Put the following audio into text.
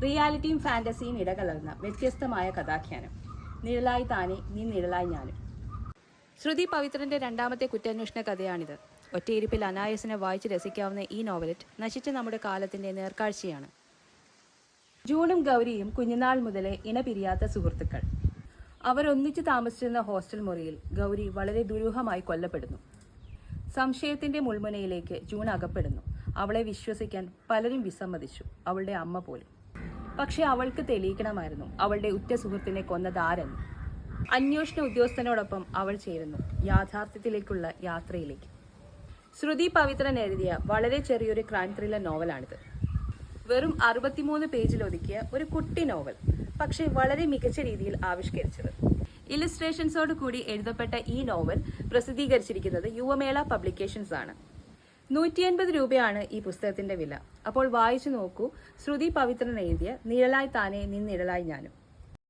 റിയാലിറ്റിയും ഫാന്റസിയും ഇടകലർന്ന വ്യത്യസ്തമായ കഥാഖ്യാനം. നിഴലായി താനെ നീ നിഴലായി ഞാനും. ശ്രുതി പവിത്രന്റെ രണ്ടാമത്തെ കുറ്റാന്വേഷണ കഥയാണിത്. ഒറ്റയിരിപ്പിൽ അനായാസനെ വായിച്ച് രസിക്കാവുന്ന ഈ നോവലറ്റ് നശിച്ച നമ്മുടെ കാലത്തിന്റെ നേർക്കാഴ്ചയാണ്. ജൂണും ഗൗരിയും കുഞ്ഞുനാൾ മുതലേ ഇണപിരിയാത്ത സുഹൃത്തുക്കൾ. അവർ ഒന്നിച്ച് താമസിച്ചിരുന്ന ഹോസ്റ്റൽ മുറിയിൽ ഗൗരി വളരെ ദുരൂഹമായി കൊല്ലപ്പെടുന്നു. സംശയത്തിന്റെ മുൾമുനയിലേക്ക് ജൂൺ അകപ്പെടുന്നു. അവളെ വിശ്വസിക്കാൻ പലരും വിസമ്മതിച്ചു, അവളുടെ അമ്മ പോലും. പക്ഷെ അവൾക്ക് തെളിയിക്കണമായിരുന്നു അവളുടെ ഉറ്റ സുഹൃത്തിനെ കൊന്നതാരെന്ന്. അന്വേഷണ ഉദ്യോഗസ്ഥനോടൊപ്പം അവൾ ചേരുന്നു യാഥാർത്ഥ്യത്തിലേക്കുള്ള യാത്രയിലേക്ക്. ശ്രുതി പവിത്രൻ എഴുതിയ വളരെ ചെറിയൊരു ക്രൈം ത്രില്ലർ നോവലാണിത്. വെറും 63 പേജിലൊതുക്കിയ ഒരു കുട്ടി നോവൽ, പക്ഷെ വളരെ മികച്ച രീതിയിൽ ആവിഷ്കരിച്ചത്. ഇല്ലസ്ട്രേഷൻസോട് കൂടി എഴുതപ്പെട്ട ഈ നോവൽ പ്രസിദ്ധീകരിച്ചിരിക്കുന്നത് യുവമേള പബ്ലിക്കേഷൻസ് ആണ്. 150 രൂപയാണ് ഈ പുസ്തകത്തിന്റെ വില. അപ്പോൾ വായിച്ചു നോക്കൂ ശ്രുതി പവിത്രൻ എഴുതിയ നിഴലായി താനെ നിൻ നിഴലായി ഞാനും.